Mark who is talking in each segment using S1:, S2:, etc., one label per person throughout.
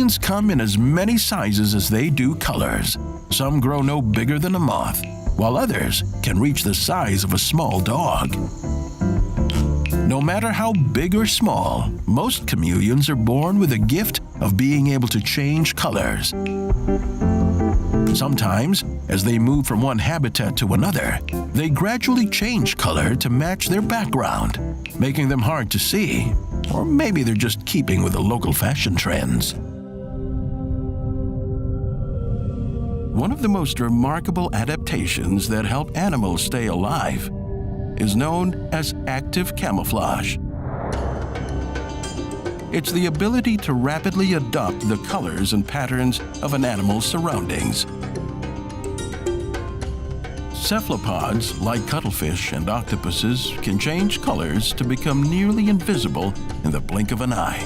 S1: chameleons come in as many sizes as they do colors. Some grow no bigger than a moth, while others can reach the size of a small dog. No matter how big or small, most chameleons are born with a gift of being able to change colors. Sometimes, as they move from one habitat to another, they gradually change color to match their background, making them hard to see, or maybe they're just keeping with the local fashion trends. One of the most remarkable adaptations that help animals stay alive is known as active camouflage. It's the ability to rapidly adopt the colors and patterns of an animal's surroundings. Cephalopods, like cuttlefish and octopuses, can change colors to become nearly invisible in the blink of an eye.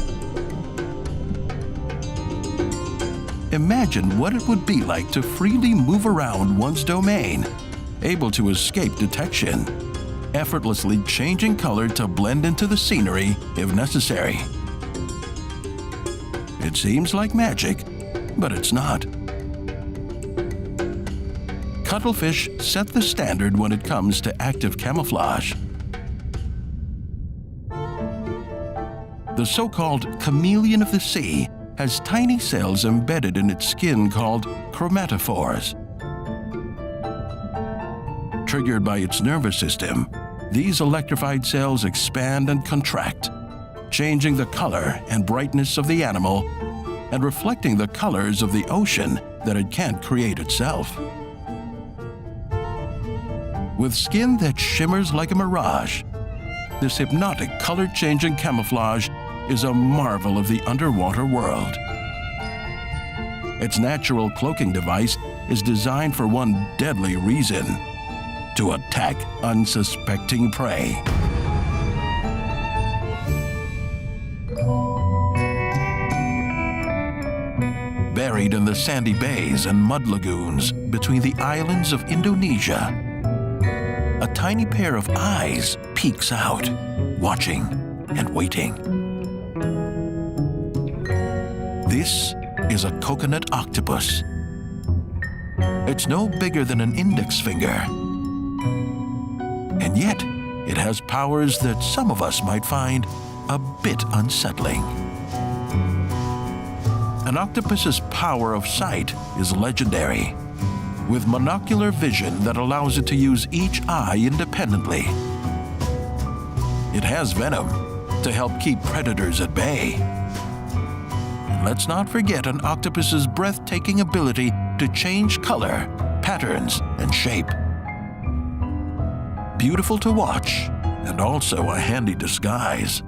S1: Imagine what it would be like to freely move around one's domain, able to escape detection, effortlessly changing color to blend into the scenery if necessary. It seems like magic, but it's not. Cuttlefish set the standard when it comes to active camouflage. The so-called chameleon of the sea has tiny cells embedded in its skin called chromatophores. Triggered by its nervous system, these electrified cells expand and contract, changing the color and brightness of the animal and reflecting the colors of the ocean that it can't create itself. With skin that shimmers like a mirage, this hypnotic color-changing camouflage is a marvel of the underwater world. Its natural cloaking device is designed for one deadly reason: to attack unsuspecting prey. Buried in the sandy bays and mud lagoons between the islands of Indonesia, a tiny pair of eyes peeks out, watching and waiting. This is a coconut octopus. It's no bigger than an index finger. And yet, it has powers that some of us might find a bit unsettling. An octopus's power of sight is legendary, with monocular vision that allows it to use each eye independently. It has venom to help keep predators at bay. And let's not forget an octopus's breathtaking ability to change color, patterns, and shape. Beautiful to watch, and also a handy disguise.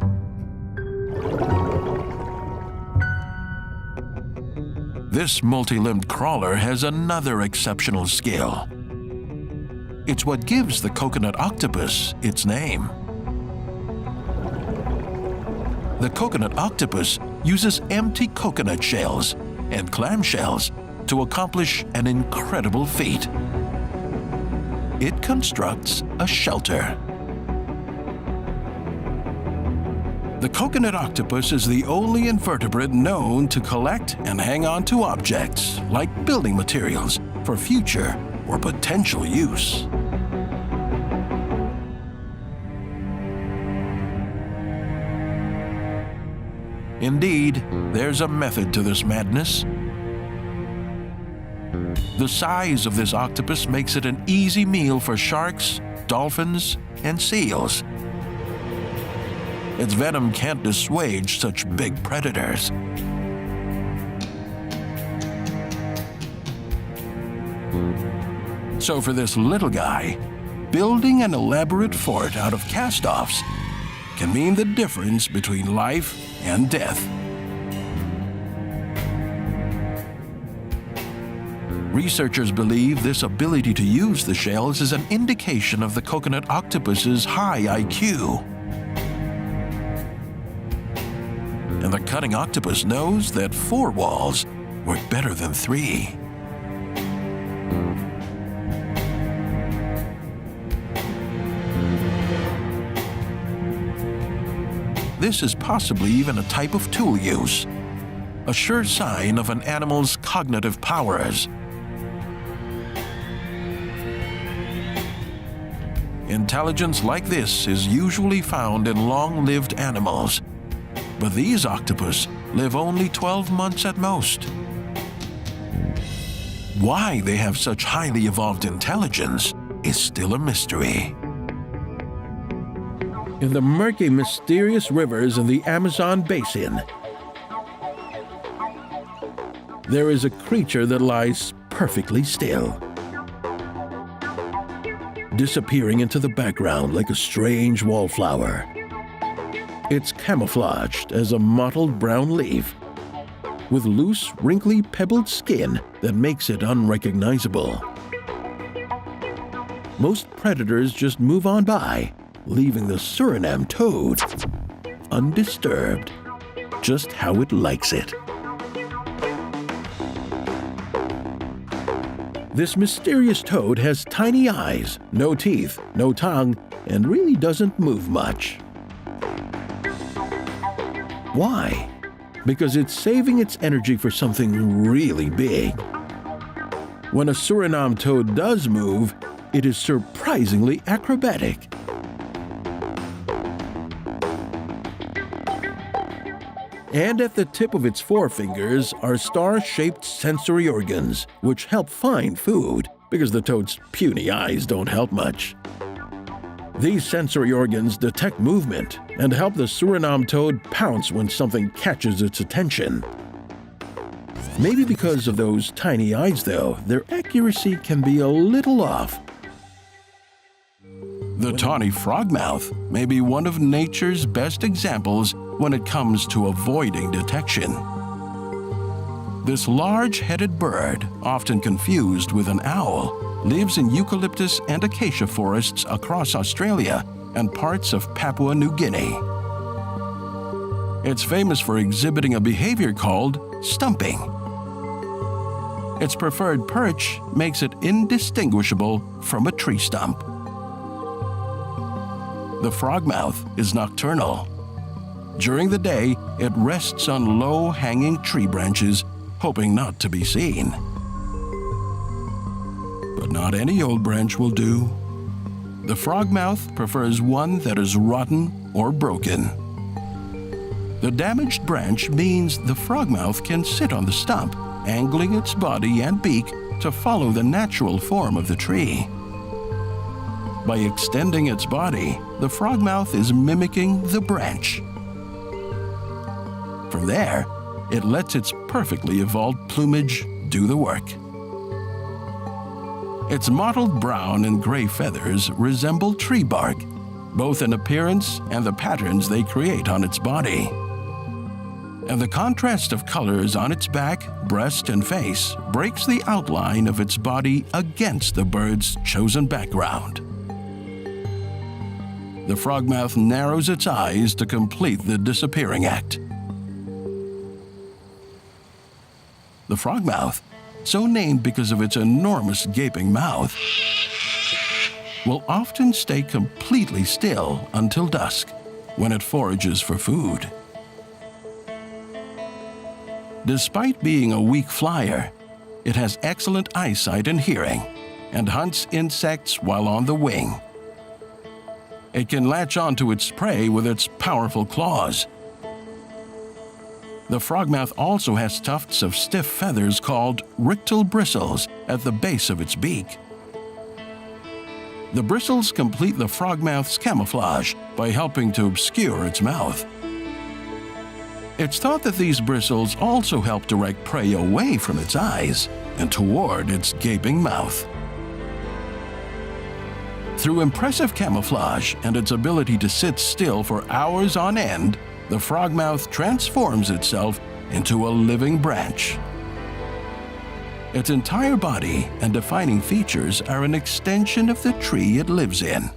S1: This multi-limbed crawler has another exceptional skill. It's what gives the coconut octopus its name. The coconut octopus uses empty coconut shells and clamshells to accomplish an incredible feat. It constructs a shelter. The coconut octopus is the only invertebrate known to collect and hang on to objects, like building materials, for future or potential use. Indeed, there's a method to this madness. The size of this octopus makes it an easy meal for sharks, dolphins, and seals. Its venom can't dissuade such big predators. So for this little guy, building an elaborate fort out of cast-offs can mean the difference between life and death. Researchers believe this ability to use the shells is an indication of the coconut octopus's high IQ. And the cunning octopus knows that 4 walls work better than 3. This is possibly even a type of tool use. a sure sign of an animal's cognitive powers. Intelligence like this is usually found in long-lived animals, but these octopus live only 12 months at most. Why they have such highly evolved intelligence is still a mystery.
S2: In the murky, mysterious rivers in the Amazon basin, there is a creature that lies perfectly still, disappearing into the background like a strange wallflower. It's camouflaged as a mottled brown leaf, with loose, wrinkly, pebbled skin that makes it unrecognizable. Most predators just move on by, leaving the Surinam toad undisturbed, just how it likes it. This mysterious toad has tiny eyes, no teeth, no tongue, and really doesn't move much. Why? Because it's saving its energy for something really big. When a Surinam toad does move, it is surprisingly acrobatic. And at the tip of its forefingers are star-shaped sensory organs, which help find food, because the toad's puny eyes don't help much. These sensory organs detect movement and help the Surinam toad pounce when something catches its attention. Maybe because of those tiny eyes, though, their accuracy can be a little off.
S1: The tawny frogmouth may be one of nature's best examples when it comes to avoiding detection. This large-headed bird, often confused with an owl, lives in eucalyptus and acacia forests across Australia and parts of Papua New Guinea. It's famous for exhibiting a behavior called stumping. Its preferred perch makes it indistinguishable from a tree stump. The frogmouth is nocturnal. During the day, it rests on low-hanging tree branches, hoping not to be seen. But not any old branch will do. The frogmouth prefers one that is rotten or broken. The damaged branch means the frogmouth can sit on the stump, angling its body and beak to follow the natural form of the tree. By extending its body, the frogmouth is mimicking the branch. From there, it lets its perfectly evolved plumage do the work. Its mottled brown and gray feathers resemble tree bark, both in appearance and the patterns they create on its body. And the contrast of colors on its back, breast, and face breaks the outline of its body against the bird's chosen background. The frogmouth narrows its eyes to complete the disappearing act. The frogmouth, so named because of its enormous gaping mouth, will often stay completely still until dusk, when it forages for food. Despite being a weak flyer, it has excellent eyesight and hearing, and hunts insects while on the wing. It can latch onto its prey with its powerful claws. The frogmouth also has tufts of stiff feathers called rictal bristles at the base of its beak. The bristles complete the frogmouth's camouflage by helping to obscure its mouth. It's thought that these bristles also help direct prey away from its eyes and toward its gaping mouth. Through impressive camouflage and its ability to sit still for hours on end, the frogmouth transforms itself into a living branch. Its entire body and defining features are an extension of the tree it lives in.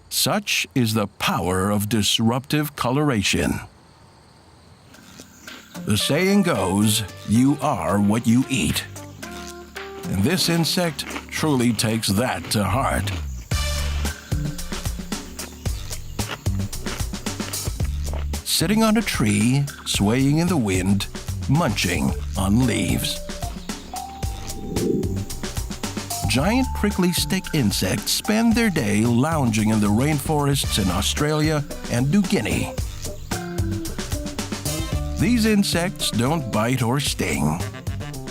S1: Such is the power of disruptive coloration. The saying goes, "You are what you eat." And this insect truly takes that to heart. Sitting on a tree, swaying in the wind, munching on leaves. Giant prickly stick insects spend their day lounging in the rainforests in Australia and New Guinea. These insects don't bite or sting.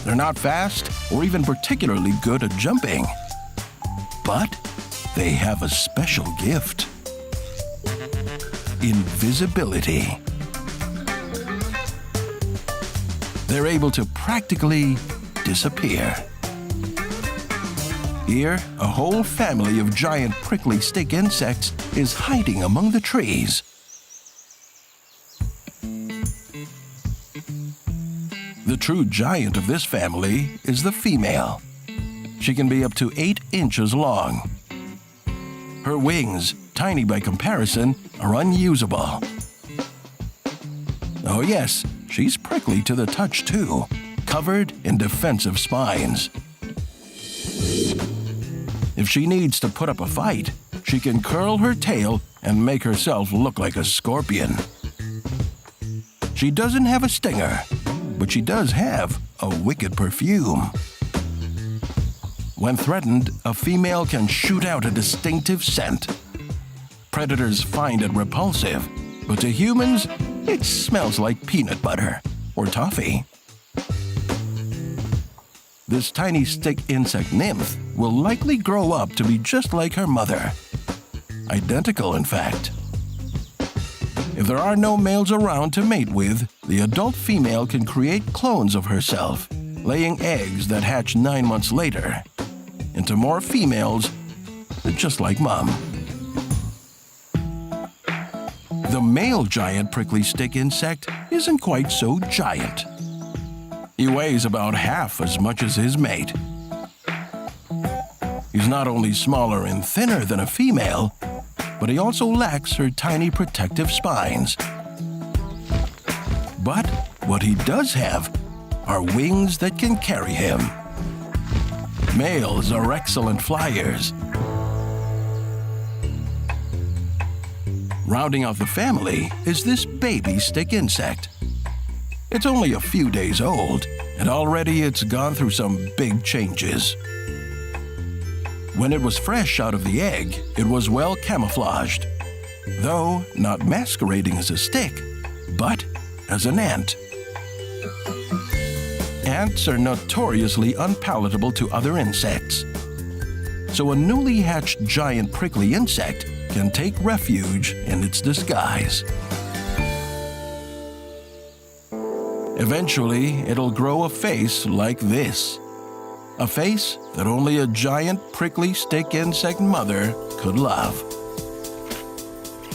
S1: They're not fast or even particularly good at jumping. But they have a special gift: invisibility. They're able to practically disappear. Here, a whole family of giant prickly stick insects is hiding among the trees. The true giant of this family is the female. She can be up to 8 inches long. Her wings, tiny by comparison, are unusable. Oh yes, she's prickly to the touch too, covered in defensive spines. If she needs to put up a fight, she can curl her tail and make herself look like a scorpion. She doesn't have a stinger, but she does have a wicked perfume. When threatened, a female can shoot out a distinctive scent. Predators find it repulsive, but to humans, it smells like peanut butter or toffee. This tiny stick insect nymph will likely grow up to be just like her mother. Identical, in fact. If there are no males around to mate with, the adult female can create clones of herself, laying eggs that hatch 9 months later into more females, just like Mom. The male giant prickly stick insect isn't quite so giant. He weighs about half as much as his mate. He's not only smaller and thinner than a female, but he also lacks her tiny protective spines. But what he does have are wings that can carry him. Males are excellent flyers. Rounding out the family is this baby stick insect. It's only a few days old, and already it's gone through some big changes. When it was fresh out of the egg, it was well camouflaged, though not masquerading as a stick, but as an ant. Ants are notoriously unpalatable to other insects, so a newly hatched giant prickly insect can take refuge in its disguise. Eventually, it'll grow a face like this. A face that only a giant prickly stick insect mother could love.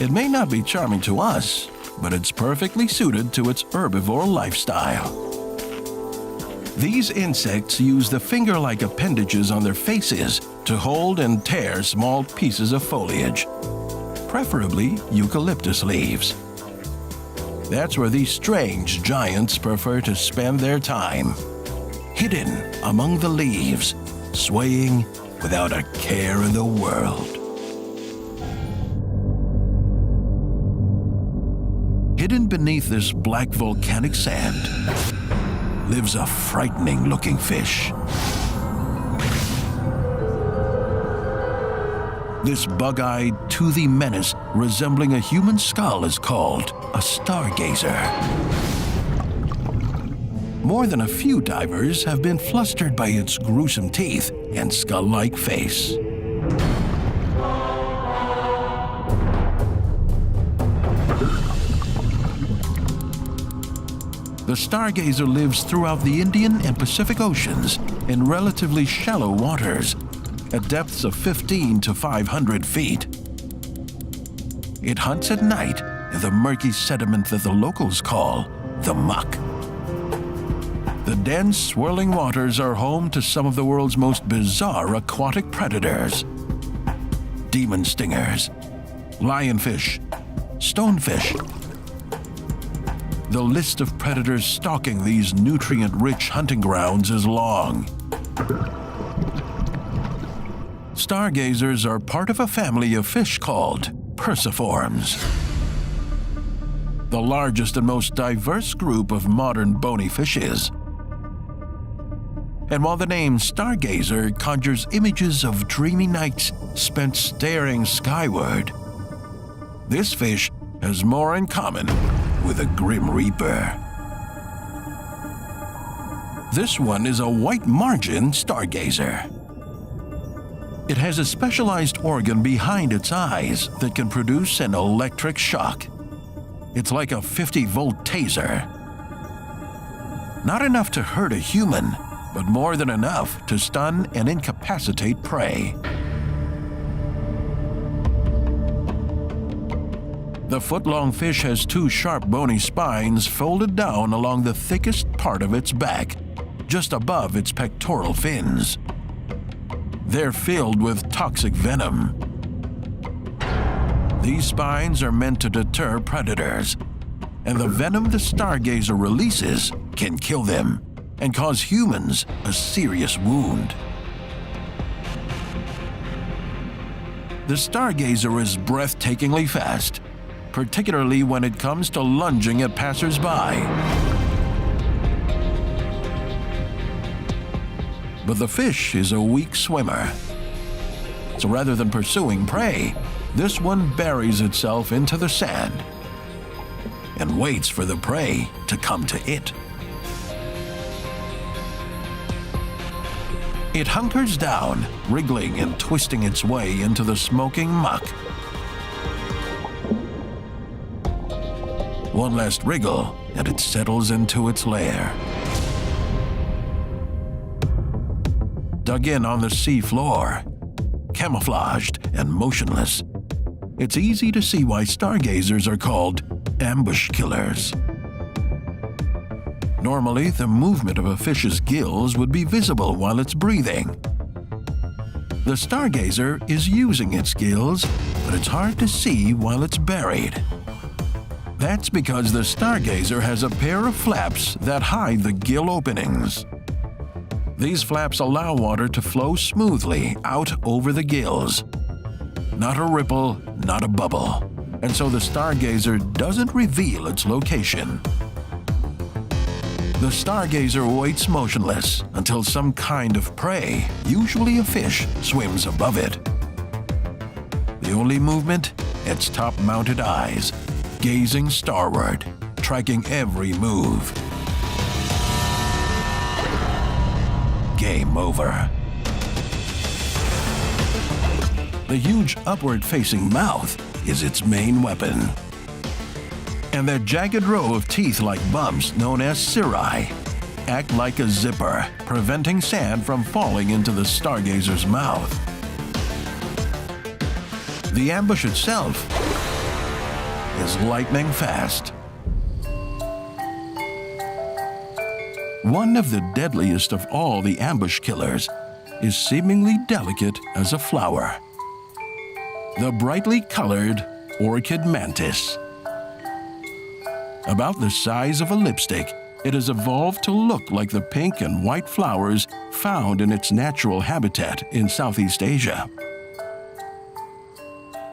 S1: It may not be charming to us, but it's perfectly suited to its herbivore lifestyle. These insects use the finger-like appendages on their faces to hold and tear small pieces of foliage, preferably eucalyptus leaves. That's where these strange giants prefer to spend their time, hidden among the leaves, swaying without a care in the world. Hidden beneath this black volcanic sand lives a frightening-looking fish. This bug-eyed, toothy menace resembling a human skull is called a stargazer. More than a few divers have been flustered by its gruesome teeth and skull-like face. The stargazer lives throughout the Indian and Pacific Oceans in relatively shallow waters at depths of 15 to 500 feet. It hunts at night in the murky sediment that the locals call the muck. The dense, swirling waters are home to some of the world's most bizarre aquatic predators: demon stingers, lionfish, stonefish. The list of predators stalking these nutrient-rich hunting grounds is long. Stargazers are part of a family of fish called perciforms. the largest and most diverse group of modern bony fishes. And while the name stargazer conjures images of dreamy nights spent staring skyward, this fish has more in common with a grim reaper. This one is a white margin stargazer. It has a specialized organ behind its eyes that can produce an electric shock. It's like a 50-volt taser. Not enough to hurt a human, but more than enough to stun and incapacitate prey. The foot-long fish has two sharp bony spines folded down along the thickest part of its back, just above its pectoral fins. They're filled with toxic venom. These spines are meant to deter predators, and the venom the stargazer releases can kill them and cause humans a serious wound. The stargazer is breathtakingly fast, particularly when it comes to lunging at passers-by. But the fish is a weak swimmer. So rather than pursuing prey, this one buries itself into the sand and waits for the prey to come to it. It hunkers down, wriggling and twisting its way into the smoking muck. One last wriggle, and it settles into its lair. Dug in on the sea floor, camouflaged and motionless, it's easy to see why stargazers are called ambush killers. Normally, the movement of a fish's gills would be visible while it's breathing. The stargazer is using its gills, but it's hard to see while it's buried. That's because the stargazer has a pair of flaps that hide the gill openings. These flaps allow water to flow smoothly out over the gills. Not a ripple, not a bubble. And so the stargazer doesn't reveal its location. The stargazer waits motionless until some kind of prey, usually a fish, swims above it. The only movement? Its top-mounted eyes, gazing starward, tracking every move. Game over. The huge upward-facing mouth is its main weapon. And that jagged row of teeth-like bumps known as cirri act like a zipper, preventing sand from falling into the stargazer's mouth. The ambush itself is lightning fast. One of the deadliest of all the ambush killers is seemingly delicate as a flower. The brightly colored Orchid mantis. About the size of a lipstick, it has evolved to look like the pink and white flowers found in its natural habitat in Southeast Asia.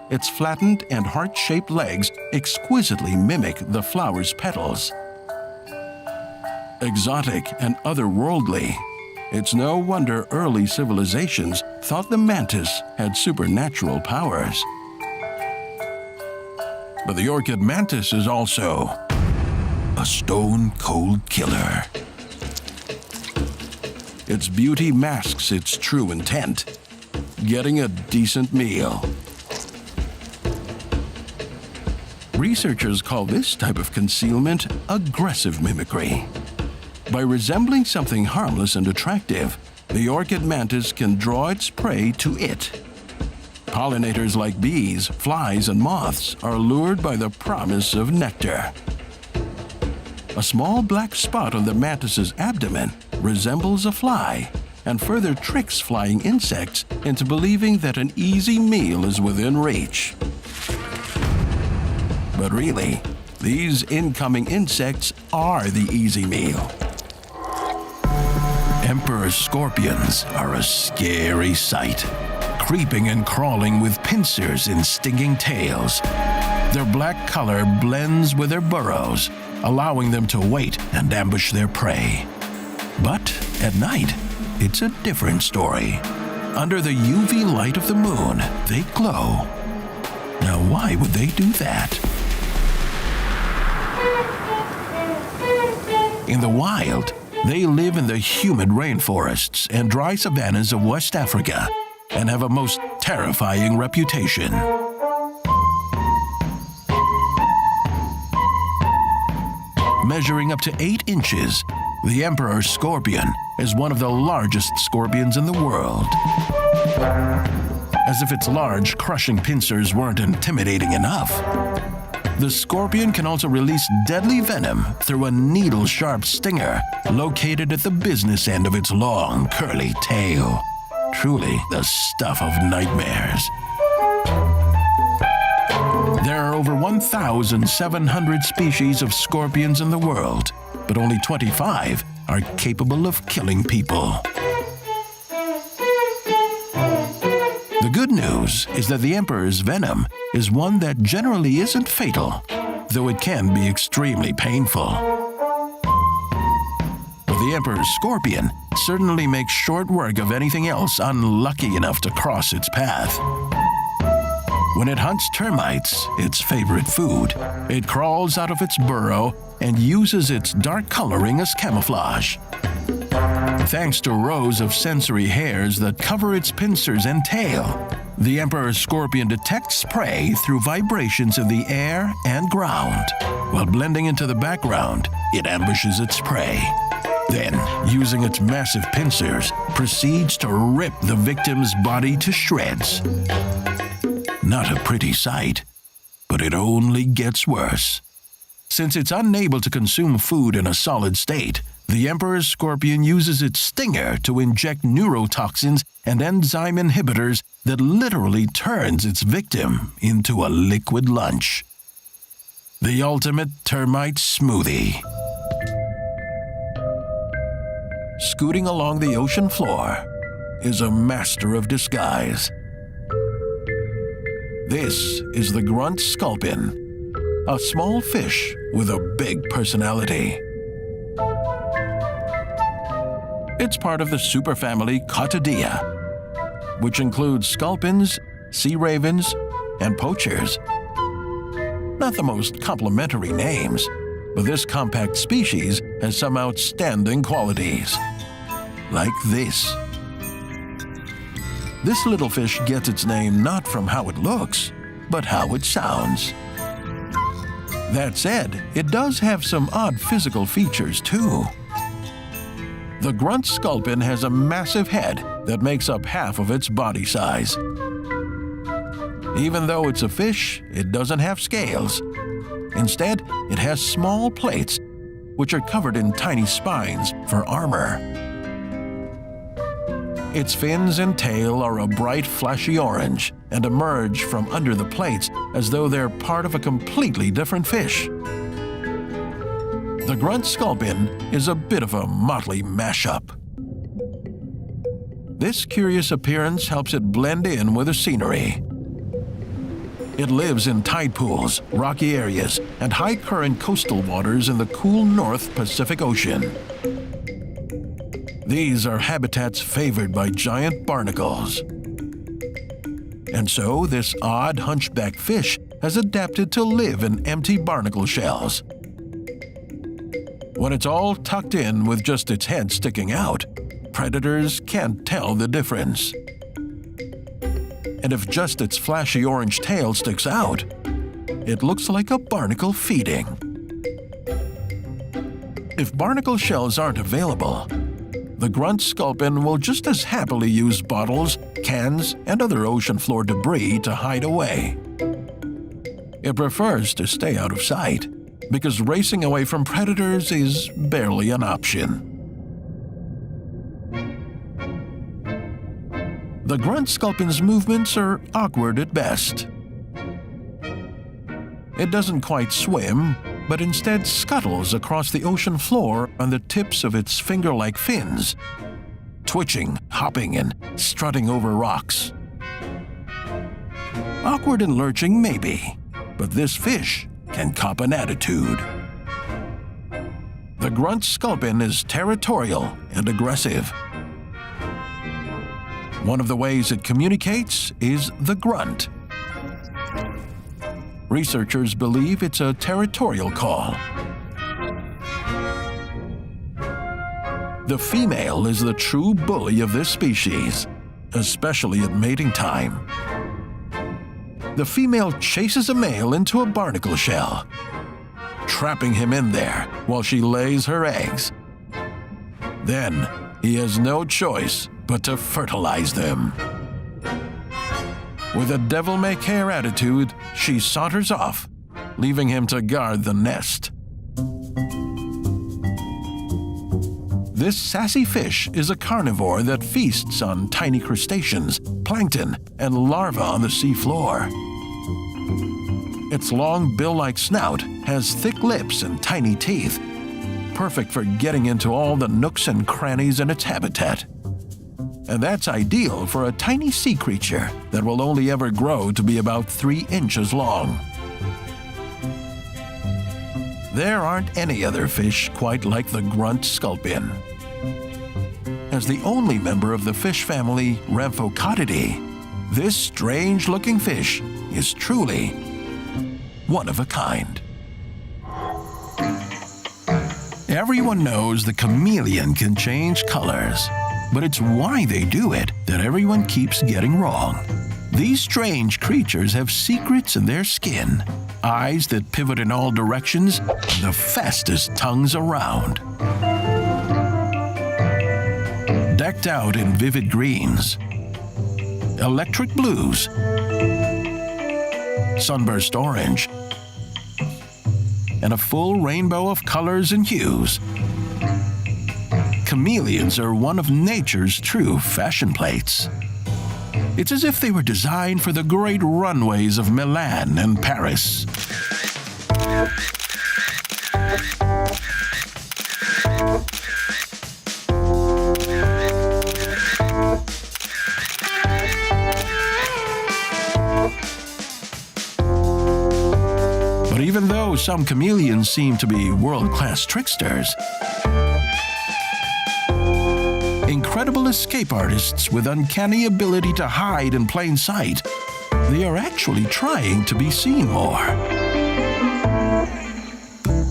S1: Its flattened and heart-shaped legs exquisitely mimic the flower's petals. Exotic and otherworldly, it's no wonder early civilizations thought the mantis had supernatural powers. But the orchid mantis is also a stone-cold killer. Its beauty masks its true intent: getting a decent meal. Researchers call this type of concealment aggressive mimicry. By resembling something harmless and attractive, the orchid mantis can draw its prey to it. Pollinators like bees, flies, and moths are lured by the promise of nectar. A small black spot on the mantis's abdomen resembles a fly and further tricks flying insects into believing that an easy meal is within reach. But really, these incoming insects are the easy meal. Emperor scorpions are a scary sight, creeping and crawling with pincers and stinging tails. Their black color blends with their burrows, allowing them to wait and ambush their prey. But at night, it's a different story. Under the UV light of the moon, they glow. Now, why would they do that? In the wild, they live in the humid rainforests and dry savannas of West Africa and have a most terrifying reputation. Measuring up to 8 inches, the emperor scorpion is one of the largest scorpions in the world. As if its large, crushing pincers weren't intimidating enough, the scorpion can also release deadly venom through a needle-sharp stinger located at the business end of its long, curly tail. Truly the stuff of nightmares. There are over 1,700 species of scorpions in the world, but only 25 are capable of killing people. The good news is that the emperor's venom is one that generally isn't fatal, though it can be extremely painful. But the emperor's scorpion certainly makes short work of anything else unlucky enough to cross its path. When it hunts termites, its favorite food, it crawls out of its burrow and uses its dark coloring as camouflage. Thanks to rows of sensory hairs that cover its pincers and tail, the emperor's scorpion detects prey through vibrations in the air and ground. While blending into the background, it ambushes its prey. Then, using its massive pincers, proceeds to rip the victim's body to shreds. Not a pretty sight, but it only gets worse. Since it's unable to consume food in a solid state, the emperor's scorpion uses its stinger to inject neurotoxins and enzyme inhibitors that literally turns its victim into a liquid lunch. The ultimate termite smoothie. Scooting along the ocean floor is a master of disguise. This is the grunt sculpin, a small fish with a big personality. It's part of the superfamily Cottodea, which includes sculpins, sea ravens, and poachers. Not the most complimentary names, but this compact species has some outstanding qualities. Like this. This little fish gets its name not from how it looks, but how it sounds. That said, it does have some odd physical features too. The grunt sculpin has a massive head that makes up half of its body size. Even though it's a fish, it doesn't have scales. Instead, it has small plates, which are covered in tiny spines for armor. Its fins and tail are a bright, flashy orange and emerge from under the plates as though they're part of a completely different fish. The grunt sculpin is a bit of a motley mashup. This curious appearance helps it blend in with the scenery. It lives in tide pools, rocky areas, and high-current coastal waters in the cool North Pacific Ocean. These are habitats favored by giant barnacles. And so this odd hunchback fish has adapted to live in empty barnacle shells. When it's all tucked in with just its head sticking out, predators can't tell the difference. And if just its flashy orange tail sticks out, it looks like a barnacle feeding. If barnacle shells aren't available, the grunt sculpin will just as happily use bottles, cans, and other ocean floor debris to hide away. It prefers to stay out of sight, because racing away from predators is barely an option. The grunt sculpin's movements are awkward at best. It doesn't quite swim, but instead scuttles across the ocean floor on the tips of its finger-like fins, twitching, hopping, and strutting over rocks. Awkward and lurching, maybe, but this fish can cop an attitude. The grunt sculpin is territorial and aggressive. One of the ways it communicates is the grunt. Researchers believe it's a territorial call. The female is the true bully of this species, especially at mating time. The female chases a male into a barnacle shell, trapping him in there while she lays her eggs. Then he has no choice but to fertilize them. With a devil-may-care attitude, she saunters off, leaving him to guard the nest. This sassy fish is a carnivore that feasts on tiny crustaceans, plankton, and larvae on the seafloor. Its long bill-like snout has thick lips and tiny teeth, perfect for getting into all the nooks and crannies in its habitat. And that's ideal for a tiny sea creature that will only ever grow to be about 3 inches long. There aren't any other fish quite like the grunt sculpin. As the only member of the fish family Rhamphocottidae, this strange-looking fish is truly one of a kind. Everyone knows the chameleon can change colors, but it's why they do it that everyone keeps getting wrong. These strange creatures have secrets in their skin, eyes that pivot in all directions, and the fastest tongues around. Decked out in vivid greens, electric blues, sunburst orange, and a full rainbow of colors and hues, chameleons are one of nature's true fashion plates. It's as if they were designed for the great runways of Milan and Paris. But even though some chameleons seem to be world-class tricksters, incredible escape artists with uncanny ability to hide in plain sight, they are actually trying to be seen more.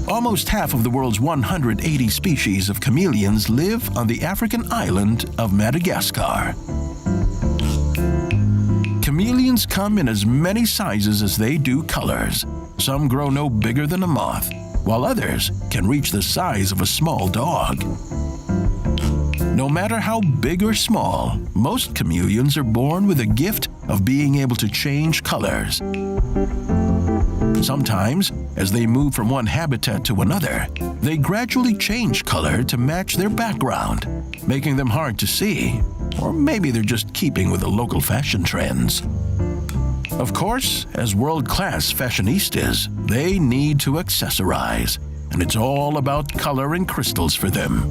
S1: Almost half of the world's 180 species of chameleons live on the African island of Madagascar. Chameleons come in as many sizes as they do colors. Some grow no bigger than a moth, while others can reach the size of a small dog. No matter how big or small, most chameleons are born with a gift of being able to change colors. Sometimes, as they move from one habitat to another, they gradually change color to match their background, making them hard to see, or maybe they're just keeping with the local fashion trends. Of course, as world-class fashionistas, they need to accessorize, and it's all about color and crystals for them.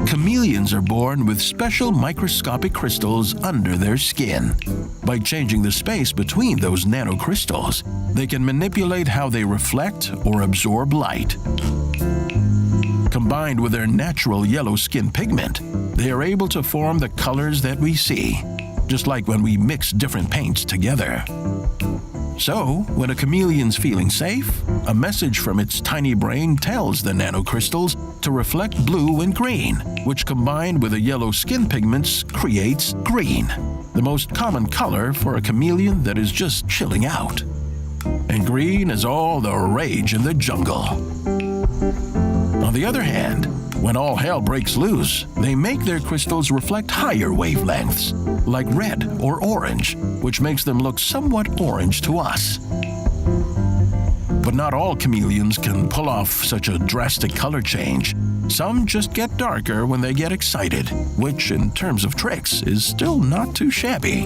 S1: Chameleons are born with special microscopic crystals under their skin. By changing the space between those nanocrystals, they can manipulate how they reflect or absorb light. Combined with their natural yellow skin pigment, they are able to form the colors that we see, just like when we mix different paints together. So, when a chameleon's feeling safe, a message from its tiny brain tells the nanocrystals to reflect blue and green, which combined with the yellow skin pigments creates green, the most common color for a chameleon that is just chilling out. And green is all the rage in the jungle. On the other hand, when all hell breaks loose, they make their crystals reflect higher wavelengths, like red or orange, which makes them look somewhat orange to us. But not all chameleons can pull off such a drastic color change. Some just get darker when they get excited, which, in terms of tricks, is still not too shabby.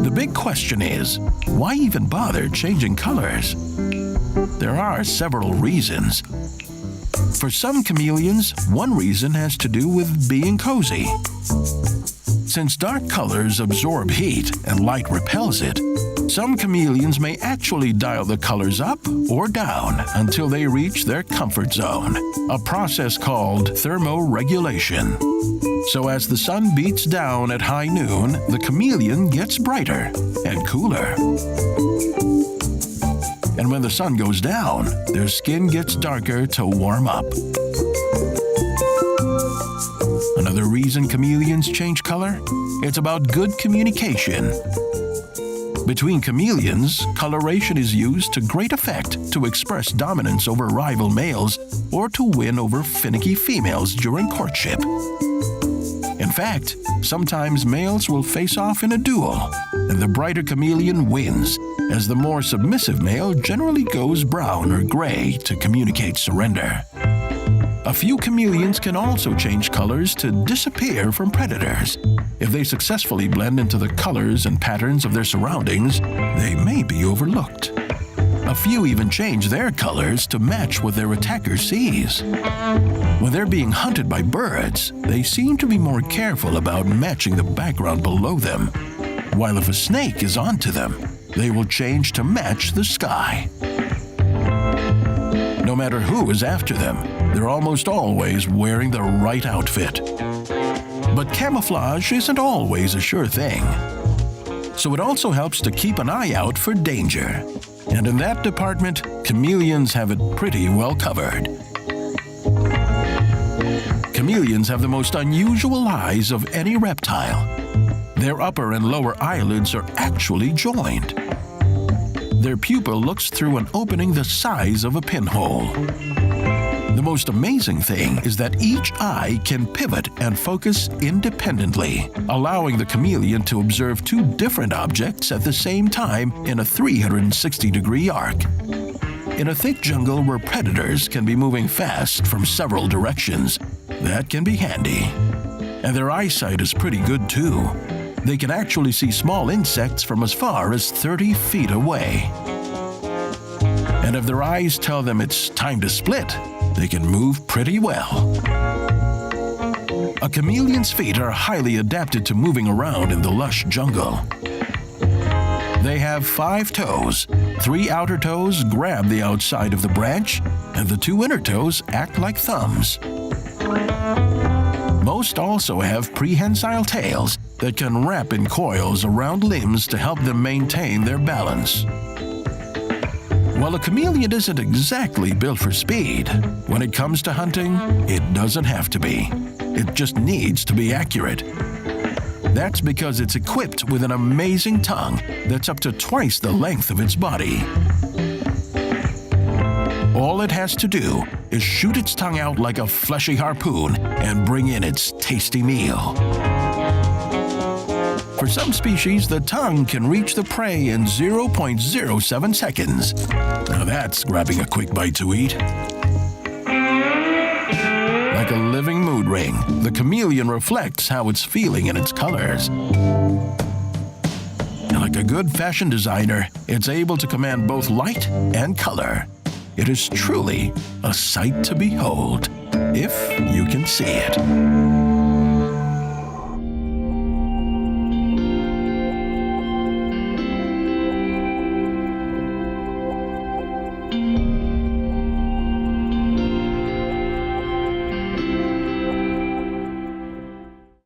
S1: The big question is, why even bother changing colors? There are several reasons. For some chameleons, one reason has to do with being cozy. Since dark colors absorb heat and light repels it, some chameleons may actually dial the colors up or down until they reach their comfort zone, a process called thermoregulation. So as the sun beats down at high noon, the chameleon gets brighter and cooler. And when the sun goes down, their skin gets darker to warm up. Another reason chameleons change color? It's about good communication. Between chameleons, coloration is used to great effect to express dominance over rival males or to win over finicky females during courtship. In fact, sometimes males will face off in a duel, and the brighter chameleon wins, as the more submissive male generally goes brown or gray to communicate surrender. A few chameleons can also change colors to disappear from predators. If they successfully blend into the colors and patterns of their surroundings, they may be overlooked. A few even change their colors to match what their attacker sees. When they're being hunted by birds, they seem to be more careful about matching the background below them, while if a snake is onto them, they will change to match the sky. No matter who is after them, they're almost always wearing the right outfit. But camouflage isn't always a sure thing. So it also helps to keep an eye out for danger. And in that department, chameleons have it pretty well covered. Chameleons have the most unusual eyes of any reptile. Their upper and lower eyelids are actually joined. Their pupil looks through an opening the size of a pinhole. The most amazing thing is that each eye can pivot and focus independently, allowing the chameleon to observe two different objects at the same time in a 360-degree arc. In a thick jungle where predators can be moving fast from several directions, that can be handy. And their eyesight is pretty good too. They can actually see small insects from as far as 30 feet away. And if their eyes tell them it's time to split, they can move pretty well. A chameleon's feet are highly adapted to moving around in the lush jungle. They have 5 toes. 3 outer toes grab the outside of the branch, and the 2 inner toes act like thumbs. Most also have prehensile tails that can wrap in coils around limbs to help them maintain their balance. While a chameleon isn't exactly built for speed, when it comes to hunting, it doesn't have to be. It just needs to be accurate. That's because it's equipped with an amazing tongue that's up to twice the length of its body. All it has to do is shoot its tongue out like a fleshy harpoon and bring in its tasty meal. For some species, the tongue can reach the prey in 0.07 seconds. Now that's grabbing a quick bite to eat. Like a living mood ring, the chameleon reflects how it's feeling in its colors. And like a good fashion designer, it's able to command both light and color. It is truly a sight to behold, if you can see it.